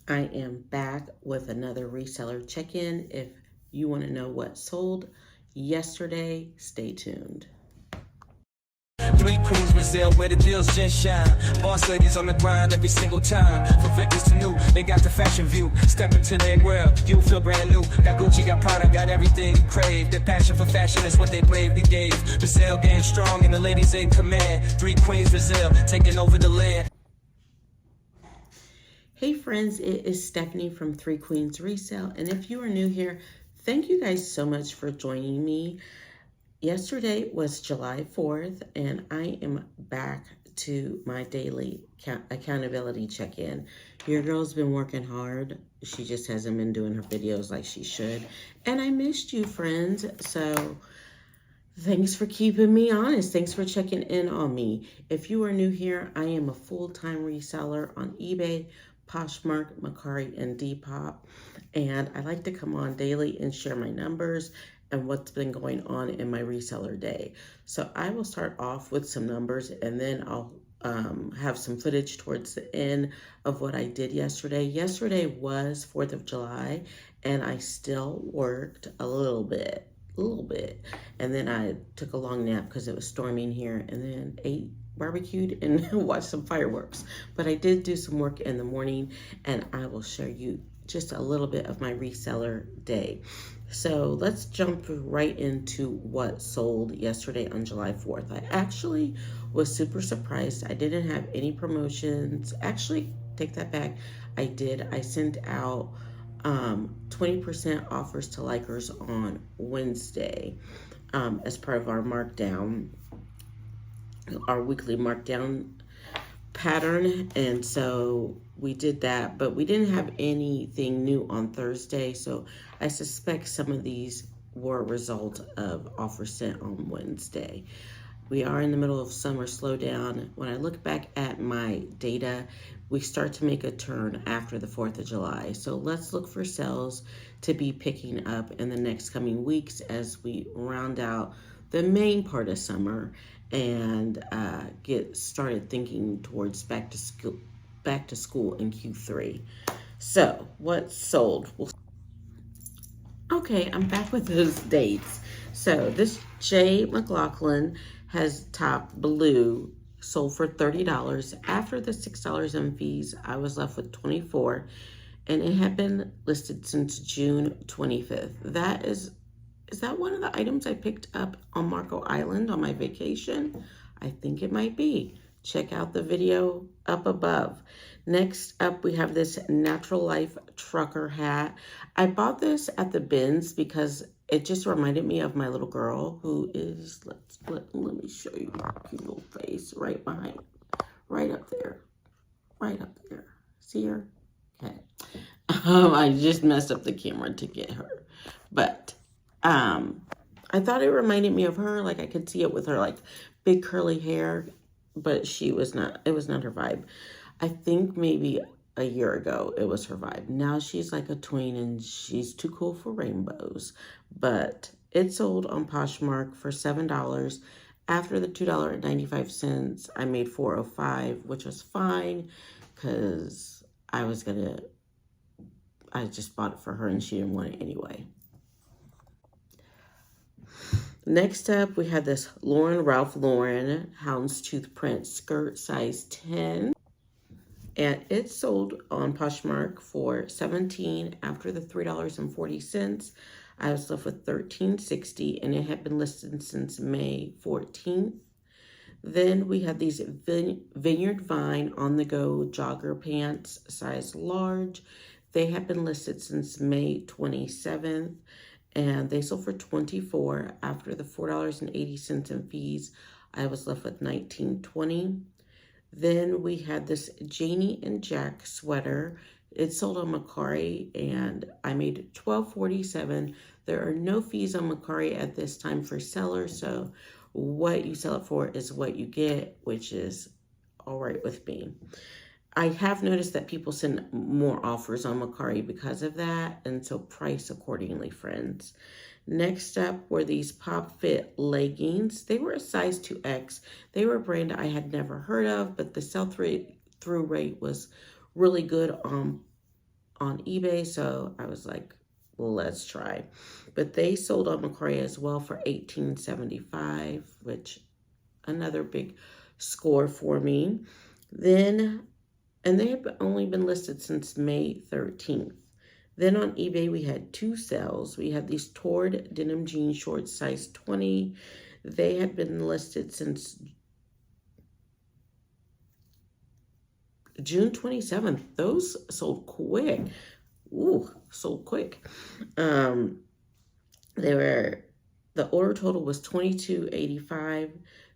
I am back with another reseller check-in. If you want to know what sold yesterday, stay tuned. Three Queens, Brazil, where the deals just shine. Boss ladies on the grind every single time. From victims to new, they got the fashion view. Step into their world, you feel brand new. Got Gucci, got Prada, got everything you crave. Their passion for fashion is what they bravely gave. Brazil getting strong and the ladies in command. Three Queens, Brazil, taking over the land. Hey friends, it is Stephanie from Three Queens Resale. And if you are new here, thank you guys so much for joining me. Yesterday was July 4th, and I am back to my daily accountability check-in. Your girl's been working hard. She just hasn't been doing her videos like she should. And I missed you, friends. So thanks for keeping me honest. Thanks for checking in on me. If you are new here, I am a full-time reseller on eBay, Poshmark, Mecari, and Depop. And I like to come on daily and share my numbers and what's been going on in my reseller day. So I will start off with some numbers, and then I'll have some footage towards the end of what I did yesterday. Yesterday was 4th of July, and I still worked a little bit. And then I took a long nap because it was storming here, and then ate, barbecued, and watched some fireworks. But I did do some work in the morning, and I will share you just a little bit of my reseller day. So let's jump right into what sold yesterday on July 4th. I actually was super surprised. I didn't have any promotions. Actually, take that back. I did. I sent out 20% offers to likers on Wednesday as part of our markdown, our weekly markdown pattern. And so we did that, but we didn't have anything new on Thursday. So I suspect some of these were a result of offers sent on Wednesday. We are in the middle of summer slowdown. When I look back at my data, we start to make a turn after the 4th of July. So let's look for sales to be picking up in the next coming weeks as we round out the main part of summer and get started thinking towards back to school in Q3. So what sold? Okay, I'm back with those dates. So this J. McLaughlin has top blue, sold for $30. After the $6 in fees, I was left with $24, and it had been listed since June 25th. Is that one of the items I picked up on Marco Island on my vacation? I think it might be. Check out the video up above. Next up, we have this Natural Life trucker hat. I bought this at the bins because it just reminded me of my little girl who is, let me show you her cute little face right behind, right up there. See her? Okay. I just messed up the camera to get her. But I thought it reminded me of her. Like I could see it with her like big curly hair, but it was not her vibe. I think maybe a year ago it was her vibe. Now she's like a tween and she's too cool for rainbows. But it sold on Poshmark for $7. After the $2.95, I made $4.05, which was fine because I just bought it for her and she didn't want it anyway. Next up, we had this Ralph Lauren houndstooth print skirt, size 10. And it sold on Poshmark for $17. After the $3.40, I was left with $13.60, and it had been listed since May 14th. Then we had these Vineyard Vine on-the-go jogger pants, size large. They had been listed since May 27th. And they sold for $24. After the $4.80 in fees, I was left with $19.20. Then we had this Janie and Jack sweater. It sold on Mecari, and I made $12.47. There are no fees on Mecari at this time for sellers, so what you sell it for is what you get, which is all right with me. I have noticed that people send more offers on Mecari because of that, and so price accordingly, friends. Next up were these Pop Fit leggings. They were a size 2X. They were a brand I had never heard of, but the sell-through rate was really good on on eBay, so I was like, well, let's try. But they sold on Mecari as well for $18.75, which another big score for me. Then, and they had only been listed since May 13th. Then on eBay, we had 2 sales. We had these Tord denim jean shorts, size 20. They had been listed since June 27th. Those sold quick. Ooh, sold quick. The order total was $22.85.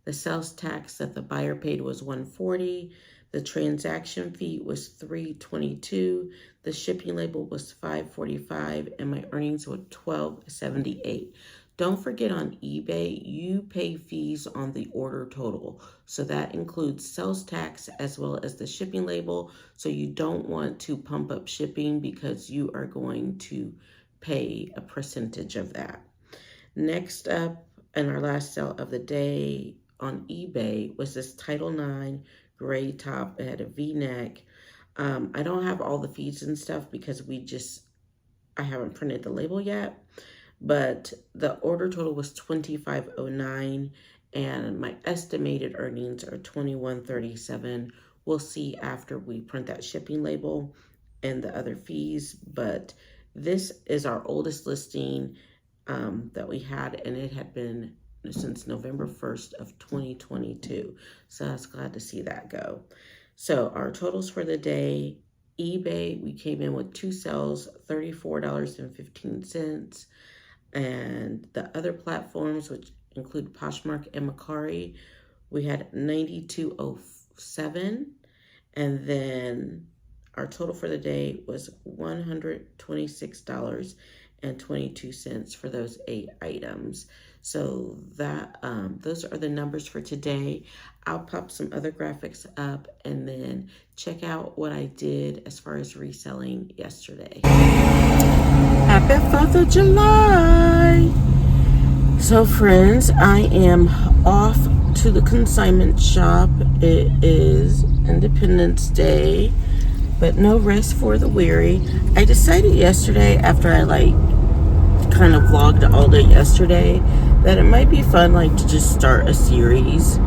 The sales tax that the buyer paid was $140. The transaction fee was $322. The shipping label was $545, and my earnings were $12.78. Don't forget, on eBay, you pay fees on the order total. So that includes sales tax as well as the shipping label. So you don't want to pump up shipping because you are going to pay a percentage of that. Next up, and our last sale of the day on eBay, was this Title IX gray top. It had a V-neck. I don't have all the fees and stuff because I haven't printed the label yet. But the order total was $25.09, and my estimated earnings are $21.37. We'll see after we print that shipping label and the other fees. But this is our oldest listing that we had, and it had been since November 1st of 2022. So I was glad to see that go. So our totals for the day: eBay, we came in with 2 sales, $34.15. And the other platforms, which include Poshmark and Mecari, we had $92.07. And then our total for the day was $126.22 for those 8 items. So that those are the numbers for today. I'll pop some other graphics up and then check out what I did as far as reselling yesterday. Happy 4th of July! So friends, I am off to the consignment shop. It is Independence Day, but no rest for the weary. I decided yesterday, after I kind of vlogged all day yesterday, that it might be fun to just start a series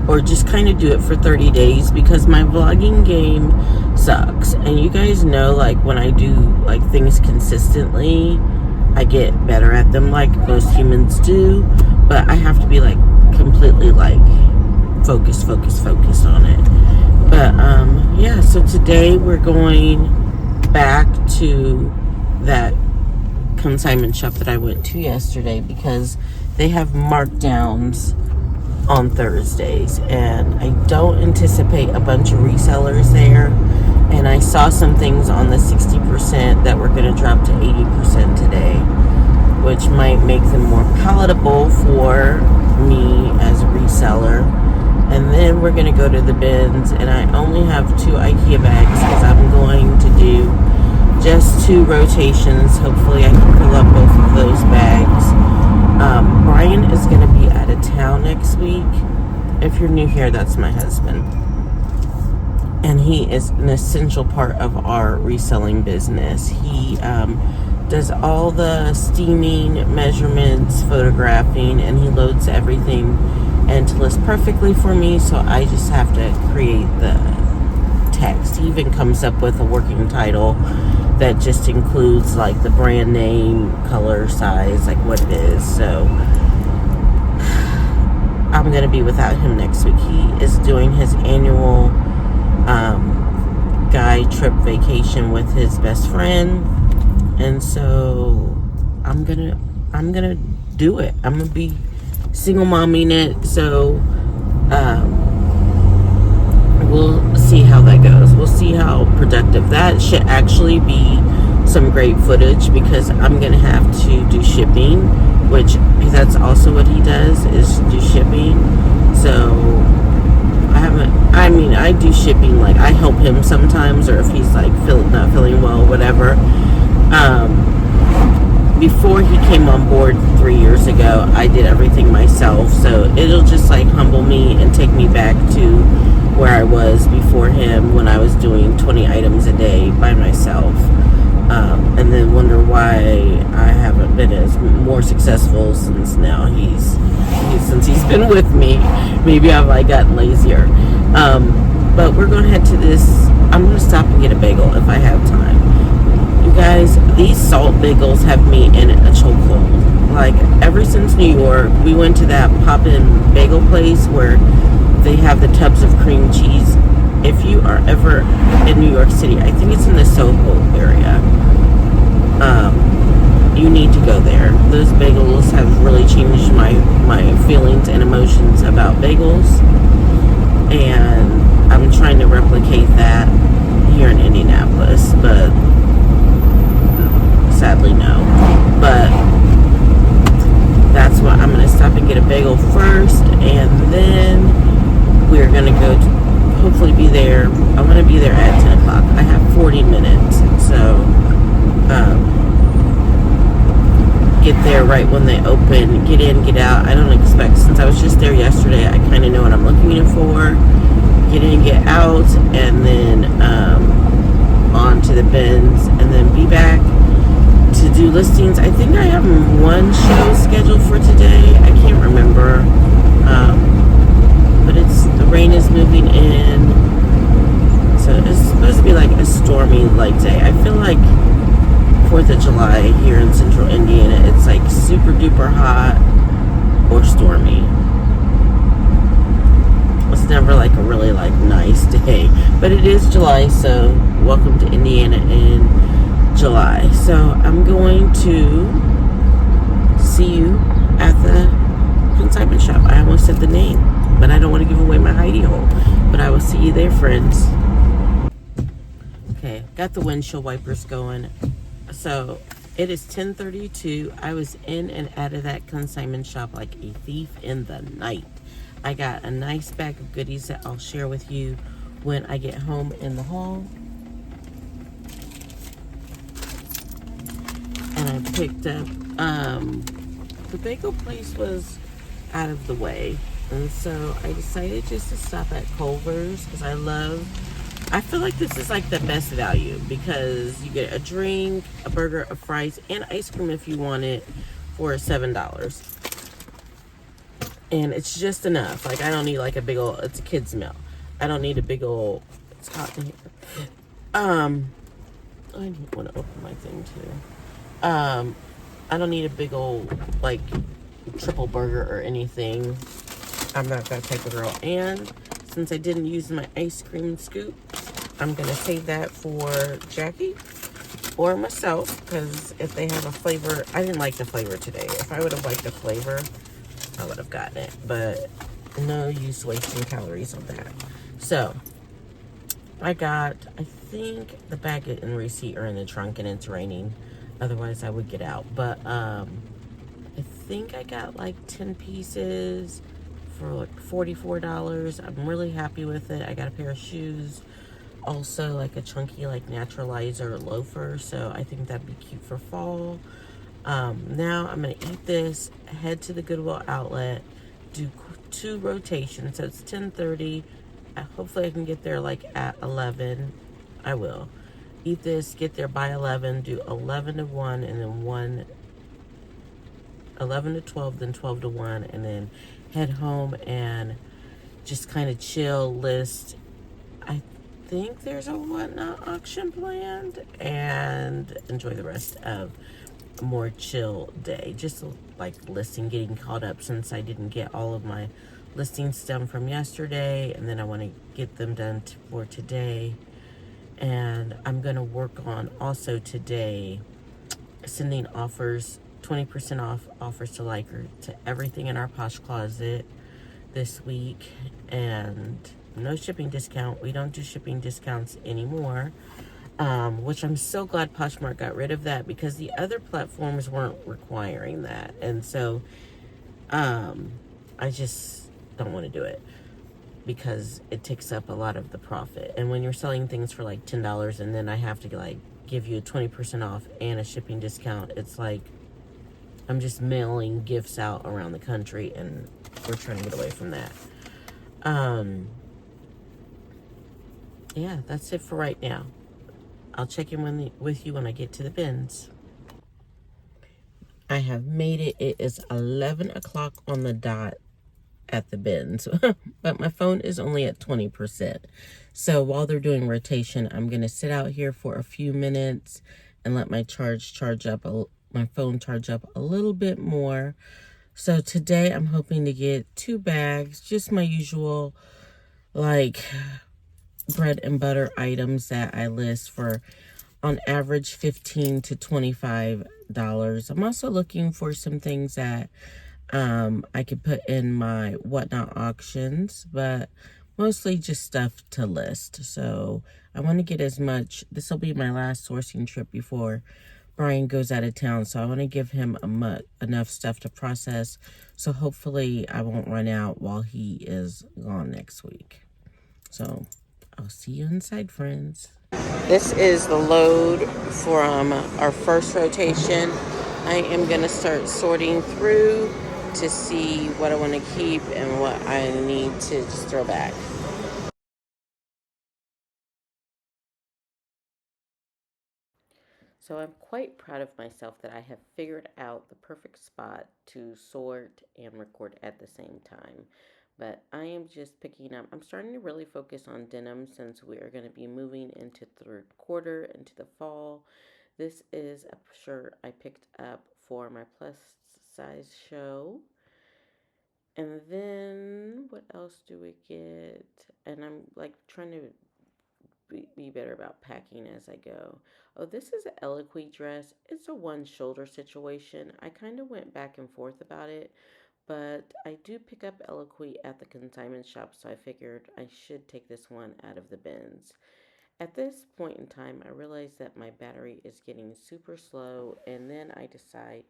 or just kind of do it for 30 days because my vlogging game sucks. And you guys know, when I do things consistently, I get better at them like most humans do, but I have to be completely focused on it. But yeah, so today we're going back to that consignment shop that I went to yesterday because they have markdowns on Thursdays, and I don't anticipate a bunch of resellers there. And I saw some things on the 60% that were going to drop to 80% today, which might make them more palatable for me as a reseller. And then we're going to go to the bins, and I only have 2 IKEA bags because I'm going to do just 2 rotations. Hopefully I can fill up both of those bags. Brian is going to be out of town next week. If you're new here, that's my husband. And he is an essential part of our reselling business. He does all the steaming, measurements, photographing, and he loads everything into list perfectly for me, so I just have to create the text. He even comes up with a working title that just includes the brand name, color, size, what it is. So I'm going to be without him next week. He is doing his annual guy trip vacation with his best friend, and so I'm gonna do it. I'm gonna be single momming it, so we'll see how that goes. We'll see how productive that should actually be. Some great footage because I'm gonna have to do shipping, which that's also what he does, is do shipping. So I do shipping, I help him sometimes, or if he's not feeling well, whatever. Before he came on board 3 years ago, I did everything myself, so it'll just humble me and take me back to where I was before him when I was doing 20 items a day by myself. and then wonder why I haven't been as more successful since now since he's been with me. Maybe I've like gotten lazier. But we're gonna head to this. I'm gonna stop and get a bagel if I have time. You guys, these salt bagels have me in a chokehold. Like ever since New York, we went to that Poppin' Bagel place where they have the tubs of cream cheese. If you are ever in New York City, I think it's in the Soho area. You need to go there. Those bagels have really changed my feelings and emotions about bagels, and I'm trying to replicate that here in Indianapolis, but sadly no. But that's why I'm going to stop and get a bagel first, and then we're going to go to hopefully be there. I'm going to be there at 10 o'clock. I have 40 minutes, so get there right when they open, get in, get out. I don't expect, since I was just there yesterday, I kind of know what I'm looking for. Get in, get out, and then on to the bins, and then be back to do listings. I think I have one show scheduled for today. I can't remember, but the rain is moving in, so it's supposed to be like a stormy like day. I feel like 4th of July here in central Indiana, it's like super duper hot or stormy. It's never like a really like nice day, but it is July, so welcome to Indiana in July. So I'm going to see you at the consignment shop. I almost said the name, but I don't want to give away my hidey hole. But I will see you there, friends. Okay, got the windshield wipers going. So it is 10:32. I was in and out of that consignment shop like a thief in the night. I got a nice bag of goodies that I'll share with you when I get home in the haul. And I picked up, the bagel place was out of the way. And so I decided just to stop at Culver's because I feel like this is like the best value because you get a drink, a burger, a fries, and ice cream if you want it for $7. And it's just enough. Like I don't need like a big old, it's a kid's meal. I don't need a big old, it's hot in here. I didn't want to open my thing too. I don't need a big old like triple burger or anything. I'm not that type of girl. And since I didn't use my ice cream scoop, I'm gonna save that for Jackie or myself, because if they have a flavor, I didn't like the flavor today. If I would have liked the flavor, I would have gotten it, but no use wasting calories on that. So I think the bag and receipt are in the trunk and it's raining, otherwise I would get out. But I think I got like 10 pieces for like $44. I'm really happy with it. I got a pair of shoes, also like a chunky like naturalizer loafer, so I think that'd be cute for fall. Now I'm gonna eat this, head to the Goodwill outlet, do 2 rotations, so it's 10:30. Hopefully I can get there like at 11. I will eat this, get there by 11, do 11 to 1, and then 11 to 12, then 12 to 1, and then head home and just kind of chill, list. I think there's a whatnot auction planned, and enjoy the rest of a more chill day. Just like listing, getting caught up since I didn't get all of my listings done from yesterday, and then I want to get them done for today. And I'm going to work on also today sending offers, 20% off offers to Liker to everything in our Posh closet this week, and no shipping discount. We don't do shipping discounts anymore, which I'm so glad Poshmark got rid of that, because the other platforms weren't requiring that. And so I just don't want to do it because it takes up a lot of the profit. And when you're selling things for like $10 and then I have to like give you a 20% off and a shipping discount, it's like I'm just mailing gifts out around the country, and we're trying to get away from that. Yeah, that's it for right now. I'll check in with you when I get to the bins. I have made it. It is 11 o'clock on the dot at the bins, but my phone is only at 20%. So while they're doing rotation, I'm going to sit out here for a few minutes and let my phone charge up a little bit more. So today I'm hoping to get 2 bags, just my usual like bread and butter items that I list for on average $15 to $25. I'm also looking for some things that I could put in my whatnot auctions, but mostly just stuff to list. So I want to get as much. This will be my last sourcing trip before Brian goes out of town, so I want to give him enough stuff to process, so hopefully I won't run out while he is gone next week. So I'll see you inside, friends. This is the load from our first rotation. I am going to start sorting through to see what I want to keep and what I need to just throw back. So I'm quite proud of myself that I have figured out the perfect spot to sort and record at the same time. But I am just picking up. I'm starting to really focus on denim since we are going to be moving into third quarter, into the fall. This is a shirt I picked up for my plus size show. And then what else do we get? And I'm like trying to be better about packing as I go. Oh, this is an Eloquy dress. It's a one shoulder situation. I kind of went back and forth about it, but I do pick up Eloquy at the consignment shop, so I figured I should take this one out of the bins. At this point in time, I realize that my battery is getting super slow, and then I decide,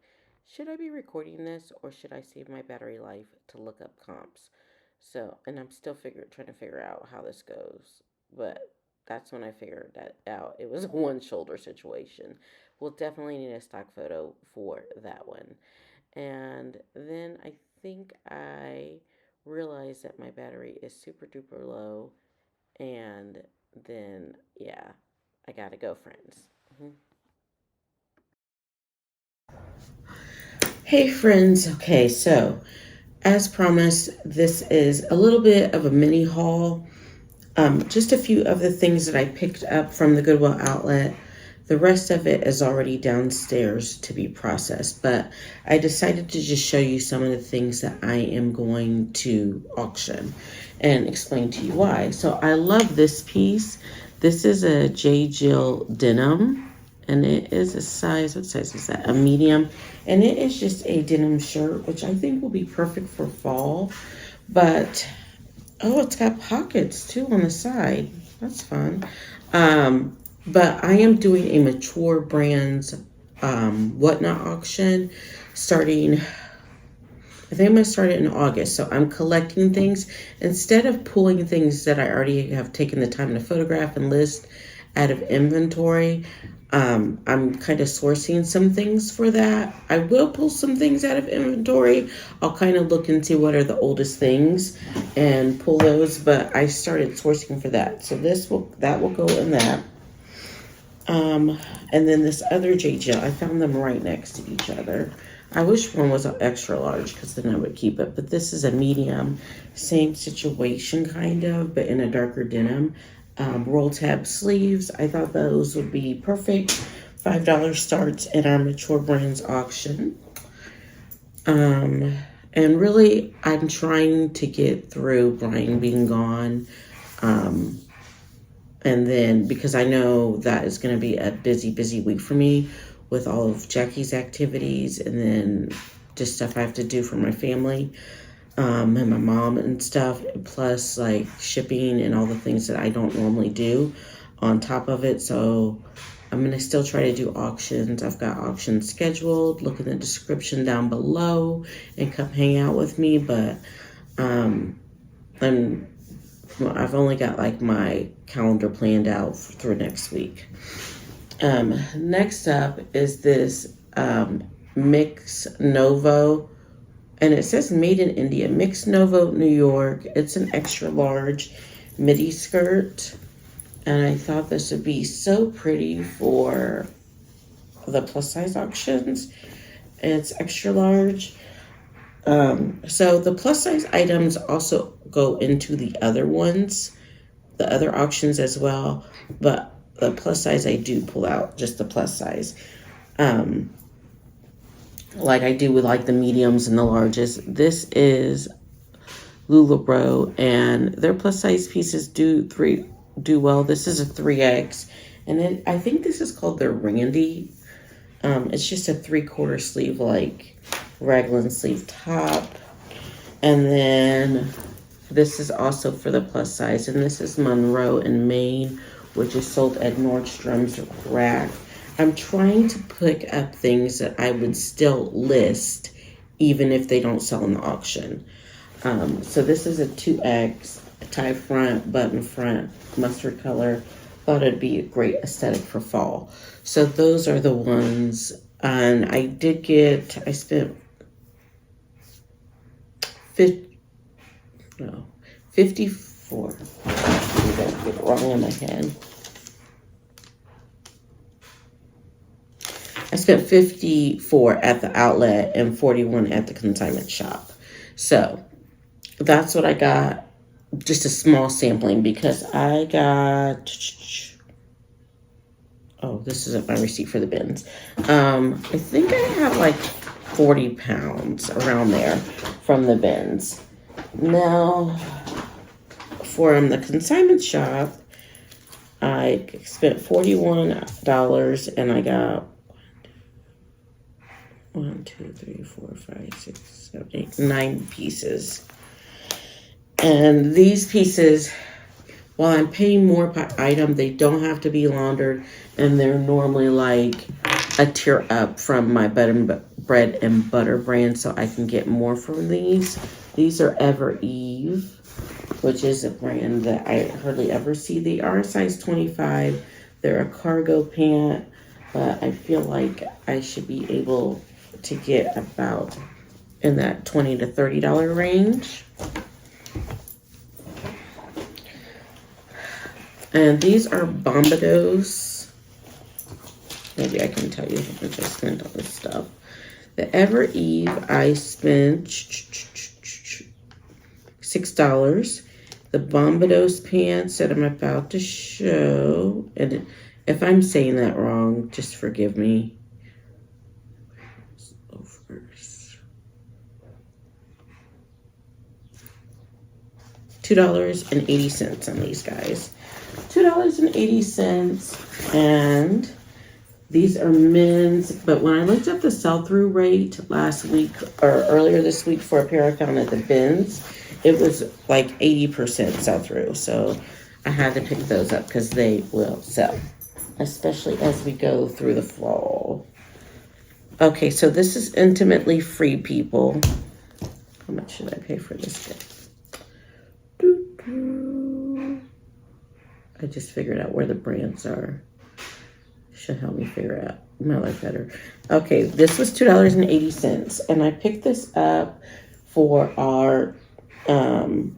should I be recording this or should I save my battery life to look up comps? So, and I'm still trying to figure out how this goes, but that's when I figured that out. It was a one shoulder situation. We'll definitely need a stock photo for that one. And then I think I realized that my battery is super duper low, and then yeah, I gotta go, friends. Hey friends, okay, so as promised, this is a little bit of a mini haul. Just a few of the things that I picked up from the Goodwill outlet. The rest of it is already downstairs to be processed, but I decided to just show you some of the things that I am going to auction and explain to you why. So I love this piece. This is a J. Jill denim, and it is a size, what size is that? A medium, and it is just a denim shirt, which I think will be perfect for fall, but oh, it's got pockets too on the side. That's fun. But I am doing a Mature Brands whatnot auction starting, I think I'm going to start it in August. So I'm collecting things. Instead of pulling things that I already have taken the time to photograph and list out of inventory, I'm kind of sourcing some things for that. I will pull some things out of inventory. I'll kind of look and see what are the oldest things and pull those, but I started sourcing for that. So that will go in that. And then this other J. Jill, I found them right next to each other. I wish one was an extra large because then I would keep it, but this is a medium, same situation kind of, but in a darker denim. Roll tab sleeves. I thought those would be perfect. $5 starts in our Mature Brands auction. And really, I'm trying to get through Brian being gone. And then, because I know that is going to be a busy week for me with all of Jackie's activities and then just stuff I have to do for my family. And my mom and stuff, plus like shipping and all the things that I don't normally do on top of it. So I'm going to still try to do auctions. I've got auctions scheduled. Look in the description down below and come hang out with me. But I've only got like my calendar planned out through next week. Next up is this Mix Novo. And it says made in India, Mix Novo, New York. It's an extra large midi skirt. And I thought this would be so pretty for the plus size auctions. It's extra large. So the plus size items also go into the other ones, the other auctions as well. But the plus size I do pull out, just the plus size. Like I do with like the mediums and the larges. This is LuLaRoe, and their plus size pieces do well. This is a 3X, and I think this is called their Randy. It's just a 3/4 sleeve, like raglan sleeve top. And then this is also for the plus size, and this is Monroe in Maine, which is sold at Nordstrom's Rack. I'm trying to pick up things that I would still list even if they don't sell in the auction. So this is a 2X, tie front, button front, mustard color. Thought it'd be a great aesthetic for fall. So those are the ones. And I spent 54. I gotta get it wrong in my head. I spent 54 at the outlet and 41 at the consignment shop. So that's what I got. Just a small sampling because I got, oh, this isn't my receipt for the bins. I think I have like 40 pounds around there from the bins. Now, for the consignment shop, I spent $41 and I got 1, 2, 3, 4, 5, 6, 7, 8, 9 pieces. And these pieces, while I'm paying more per item, they don't have to be laundered, and they're normally like a tier up from my bread and butter brand, so I can get more from these. These are Ever Eve, which is a brand that I hardly ever see. They are a size 25. They're a cargo pant, but I feel like I should be able to get about in that $20 to $30 range. And these are Bombados. Maybe I can tell you how much I spent on this stuff. The Ever Eve, I spent $6. The Bombados pants that I'm about to show, and if I'm saying that wrong, just forgive me. $2.80 on these guys. $2.80, and these are men's, but when I looked up the sell-through rate last week or earlier this week for a pair I found at the bins, it was like 80% sell-through. So I had to pick those up because they will sell, especially as we go through the fall. Okay, so this is Intimately Free People. How much should I pay for this guy? I just figured out where the brands are. Should help me figure out my life better. Okay, this was $2.80, and I picked this up for our, I'm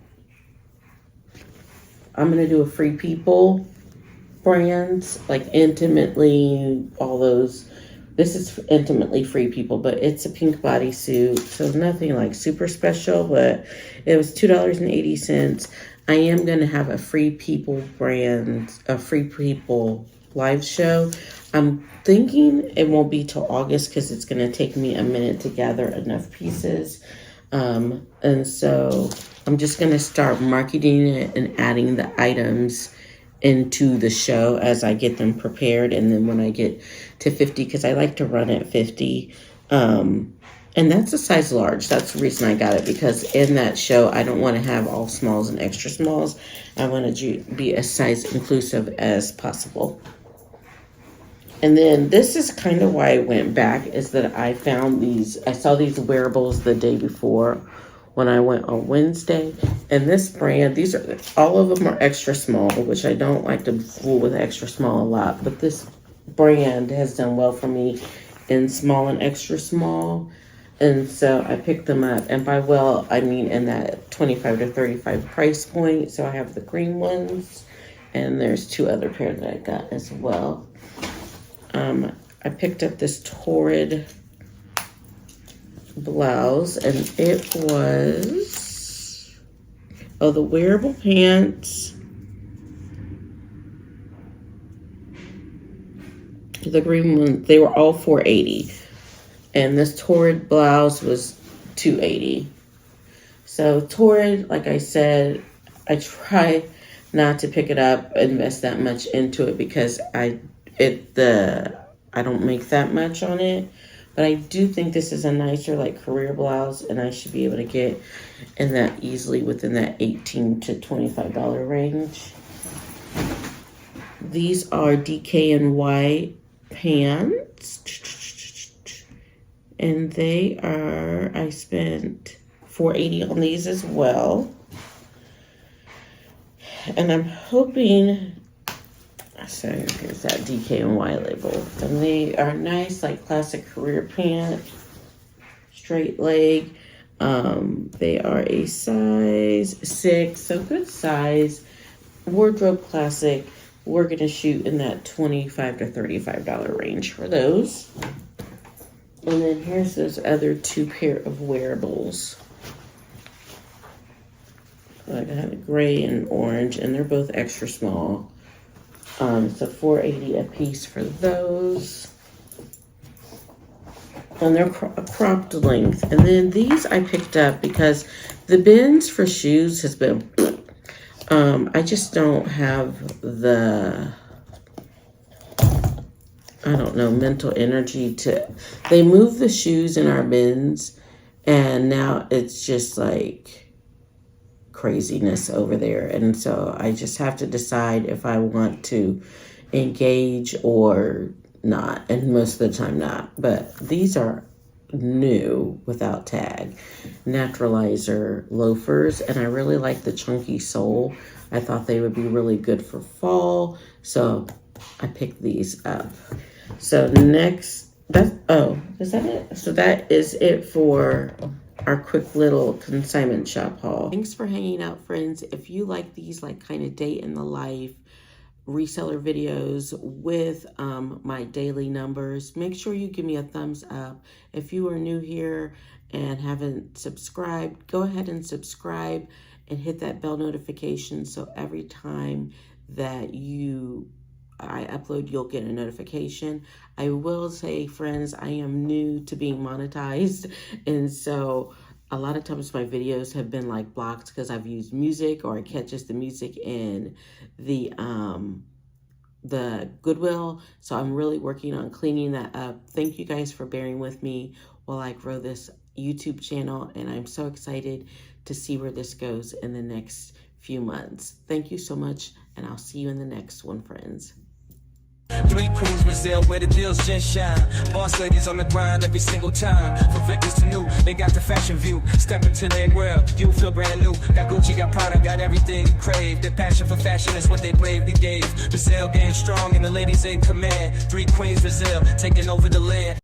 gonna do a Free People brands, like Intimately, all those. This is Intimately Free People, but it's a pink bodysuit, so nothing like super special, but it was $2.80. I am going to have a Free People brand, a Free People live show. I'm thinking it won't be till August because it's going to take me a minute to gather enough pieces. And so I'm just going to start marketing it and adding the items into the show as I get them prepared. And then when I get to 50, because I like to run at 50, and that's a size large. That's the reason I got it, because in that show, I don't want to have all smalls and extra smalls. I want to be as size inclusive as possible. And then this is kind of why I went back, is that I found these, I saw these wearables the day before when I went on Wednesday. And this brand, these are, all of them are extra small, which I don't like to fool with extra small a lot. But this brand has done well for me in small and extra small. And so I picked them up, and by well, I mean in that 25 to 35 price point. So I have the green ones, And there's 2 other pairs that I got as well. I picked up this Torrid blouse, and it was, the wearable pants, the green one, they were all $4.80, and this Torrid blouse was $2.80. So Torrid, like I said, I try not to pick it up, invest that much into it, because I don't make that much on it. But I do think this is a nicer like career blouse, and I should be able to get in that easily within that $18 to $25 range. These are DKNY pants, and they are, I spent $4.80 on these as well. And I'm hoping, so here's that DKNY label. And they are nice, like classic career pant, straight leg. They are a size 6, so good size. Wardrobe classic. We're going to shoot in that $25 to $35 range for those. And then here's those other 2 pair of wearables. I got a gray and orange, and they're both extra small. So $4.80 a piece for those. And they're a cropped length. And then these I picked up because the bins for shoes has been, I just don't have the, mental energy to, they move the shoes in our bins, and now it's just like craziness over there. And so I just have to decide if I want to engage or not, and most of the time not. But these are new without tag naturalizer loafers, and I really like the chunky sole. I thought they would be really good for fall, so I picked these up. So next, is that it? So that is it for our quick little consignment shop haul. Thanks for hanging out, friends. If you like these like kind of day in the life reseller videos with my daily numbers, make sure you give me a thumbs up. If you are new here and haven't subscribed, go ahead and subscribe and hit that bell notification, so every time that I upload, you'll get a notification. I will say, friends, I am new to being monetized, and so a lot of times my videos have been like blocked because I've used music, or I catch just the music in the Goodwill. So I'm really working on cleaning that up. Thank you guys for bearing with me while I grow this YouTube channel, and I'm so excited to see where this goes in the next few months. Thank you so much, and I'll see you in the next one, friends. 3 Queens, Brazil, where the deals just shine. Boss ladies on the grind every single time. From victims to new, they got the fashion view. Step into their world, you feel brand new. Got Gucci, got Prada, got everything you crave. Their passion for fashion is what they bravely gave. Brazil getting strong and the ladies in command. 3 Queens, Brazil, taking over the land.